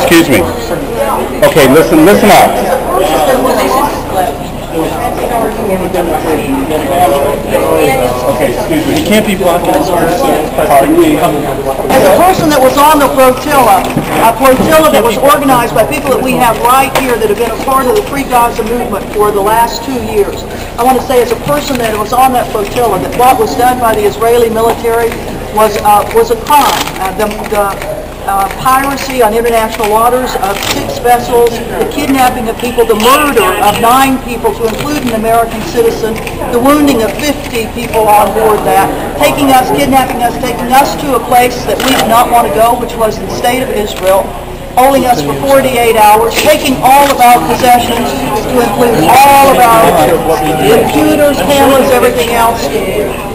Excuse me. Okay, listen up. Okay, excuse me. You can't be blocking us. Pardon me. As a person that was on the flotilla, a flotilla that was organized by people that we have right here that have been a part of the Free Gaza movement for the last 2 years, I want to say as a person that was on that flotilla, that what was done by the Israeli military was a crime. The piracy on international waters of 6 vessels, the kidnapping of people, the murder of 9 people, to include an American citizen, the wounding of 50 people on board that, kidnapping us, taking us to a place that we did not want to go, which was the state of Israel, holding us for 48 hours, taking all of our possessions, to include all of our computers, cameras, everything else.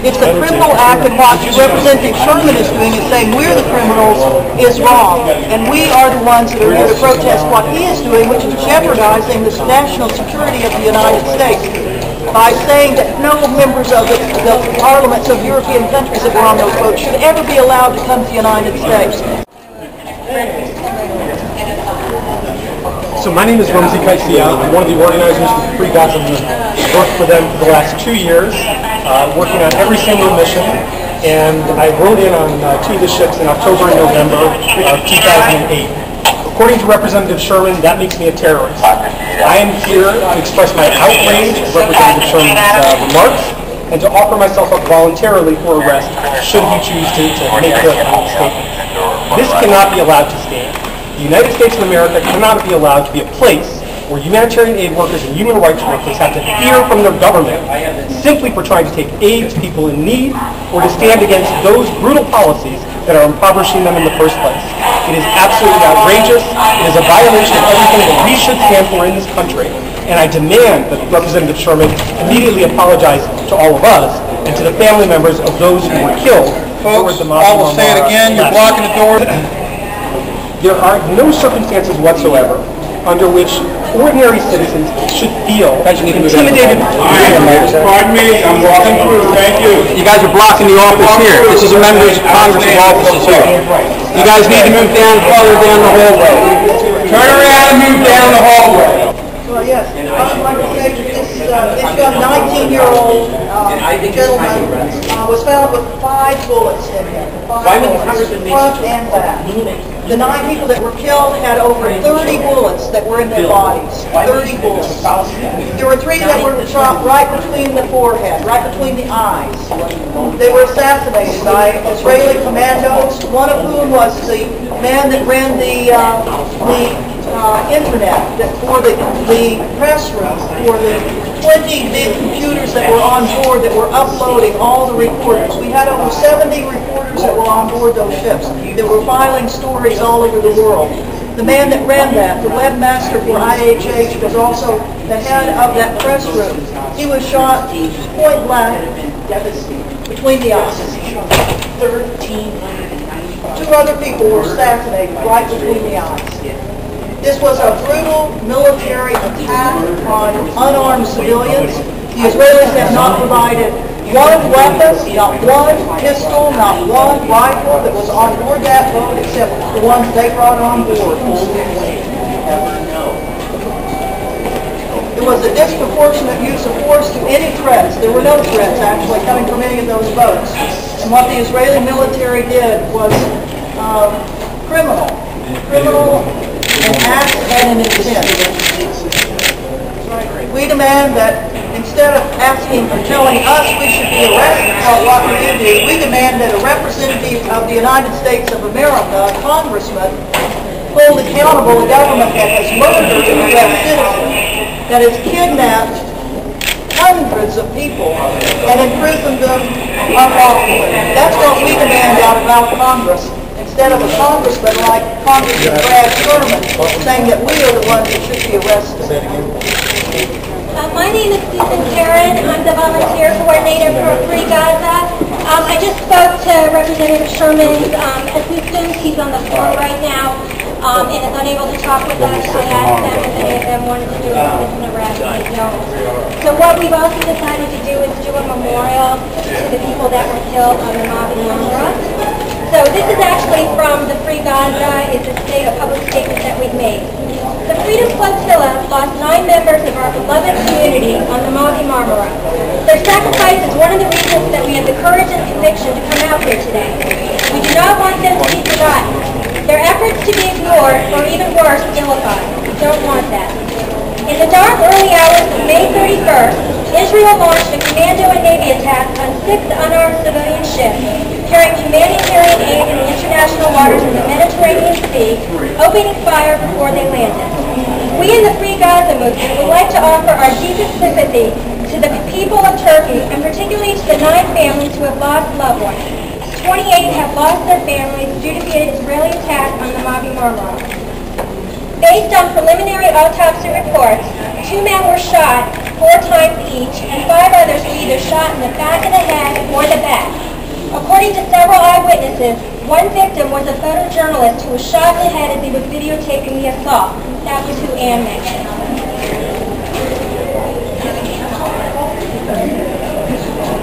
It's a criminal act, and what Representative Sherman is doing is saying we're the criminals is wrong, and we are the ones that are here to protest what he is doing, which is jeopardizing the national security of the United States by saying that no members of the parliaments of European countries that were on those boats should ever be allowed to come to the United States. So my name is Ramzi Kaisia. I'm one of the organizers of the Free Gaza movement. I've worked for them for the last 2 years, working on every single mission, and I rode in on 2 of the ships in October and November of 2008. According to Representative Sherman, that makes me a terrorist. I am here to express my outrage at Representative Sherman's remarks and to offer myself up voluntarily for arrest should he choose to make the statement. This cannot be allowed to stand. The United States of America cannot be allowed to be a place where humanitarian aid workers and human rights workers have to fear from their government simply for trying to take aid to people in need or to stand against those brutal policies that are impoverishing them in the first place. It is absolutely outrageous. It is a violation of everything that we should stand for in this country. And I demand that Representative Sherman immediately apologize to all of us and to the family members of those who were killed. Folks, I will say it again, you're blocking the door. There are no circumstances whatsoever under which ordinary citizens should feel intimidated. Pardon me, I'm walking through. Thank you. You guys are blocking the office here. This is a member's Congress's office here. You guys need to move down farther down the hallway. Turn around and move down the hallway. Well, yes, I'd like to say that this young 19-year-old gentleman was found with 5 bullets in him, 5 bullets, front and back. The 9 people that were killed had over 30 bullets that were in their bodies, 30 bullets. There were 3 that were shot right between the forehead, right between the eyes. They were assassinated by Israeli commandos, one of whom was the man that ran the internet, for the press room, for the 20 big computers that were on board that were uploading all the reporters. We had over 70 reporters that were on board those ships that were filing stories all over the world. The man that ran that, the webmaster for IHH, was also the head of that press room. He was shot point blank between the eyes. 2 other people were assassinated right between the eyes. This was a brutal military attack on unarmed civilians. The Israelis have not provided one weapon, not one pistol, not one rifle that was on board that boat except the ones they brought on board. It was a disproportionate use of force to any threats. There were no threats actually coming from any of those boats. And what the Israeli military did was criminal an act and an intent. We demand that instead of asking or telling us we should be arrested for what we do, we demand that a representative of the United States of America, a congressman, hold accountable a government that has murdered a U.S. citizen, that has kidnapped hundreds of people and imprisoned them unlawfully. That's what we demand out of our Congress. Instead of a congressman like Congressman Brad Sherman saying that we are the ones that should be arrested. My name is Susan Karen. I'm the volunteer coordinator for Free Gaza. I just spoke to Representative Sherman's assistant. He's on the phone right now. and is unable to talk with us. I asked them if any of them wanted to do a citizen arrest, and they don't. So what we've also decided to do is do a memorial to the people that were killed on the mob in Marmara. So this is actually from the Free Gaza. It's a public statement that we've made. The Freedom Flotilla lost 9 members of our beloved community on the mob in Marmara. Their sacrifice is one of the reasons that we have the courage and conviction to come out here today. We do not want them to be forgotten. Their efforts to be ignored, or even worse, vilified. We don't want that. In the dark early hours of May 31st, Israel launched a commando and Navy attack on 6 unarmed civilian ships carrying humanitarian aid in the international waters of the Mediterranean Sea, opening fire before they landed. We in the Free Gaza movement would like to offer our deepest sympathy to the people of Turkey, and particularly to the 9 families who have lost loved ones. 28 have lost their families due to the Israeli attack on the Mavi Marmara. Based on preliminary autopsy reports, 2 men were shot 4 times each, and 5 others were either shot in the back of the head or the back. According to several eyewitnesses, one victim was a photojournalist who was shot in the head as he was videotaping the assault. That was who Ann mentioned.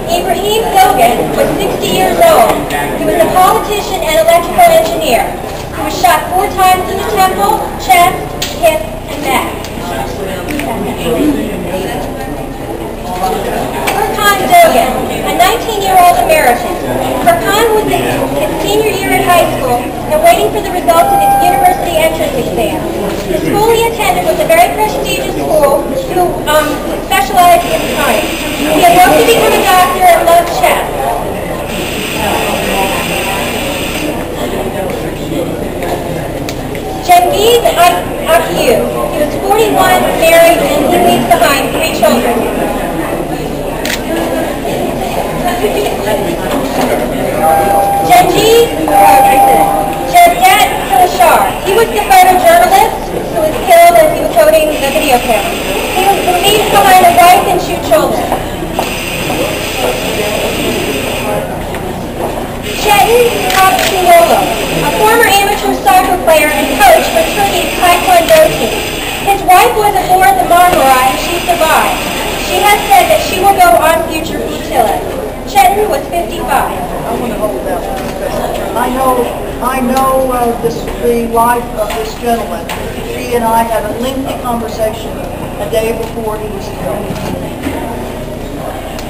Ibrahim Hogan was 60 years old. He was a politician and electrical engineer. He was shot 4 times in the temple, chest, hip, and back. Furkan Dogan, a 19-year-old American. Furkan was in his senior year at high school and waiting for the results of his university entrance exam. The school he attended was a very prestigious school who specialized in science. He had hoped to become a doctor and loved chess. Genghis Akyu, he was 41, married, and he leaves behind 3 children. Jevdet Kilashar. He was the photojournalist who was killed as he was holding the video camera. He leaves behind a wife and 2 children. Chetan Kapsulolo, a former amateur soccer player and coach for Turkey's Taekwondo team. His wife was aboard the Marmara and she survived. She has said that she will go on future flotillas. Chetan was 55. I want to hold that one. I know the wife of this gentleman. She and I had a lengthy conversation a day before he was killed.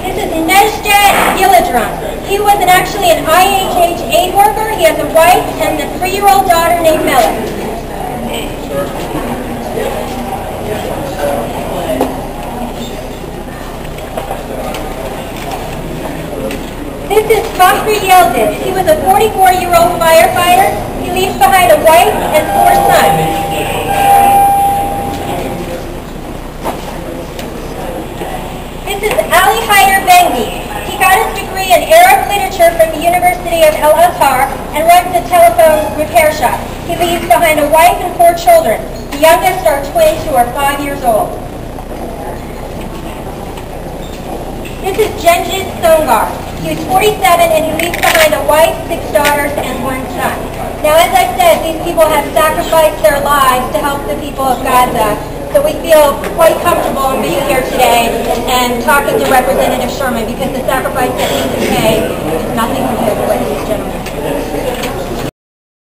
This is Nezdat Yiladran. He was actually an IHH aid worker. He has a wife and a 3-year-old daughter named Melanie. This is Fakhri Yildiz. He was a 44-year-old firefighter. He leaves behind a wife and 4 sons. This is Ali Haider Bengi. He got his degree in Arab literature from the University of El Azhar and runs a telephone repair shop. He leaves behind a wife and 4 children. The youngest are twins who are 5 years old. This is Genghis Songar. He was 47 and he leaves behind a wife, 6 daughters, and 1 son. Now, as I said, these people have sacrificed their lives to help the people of Gaza. So we feel quite comfortable in being here today and talking to Representative Sherman because the sacrifice that we can pay is nothing compared to what these gentlemen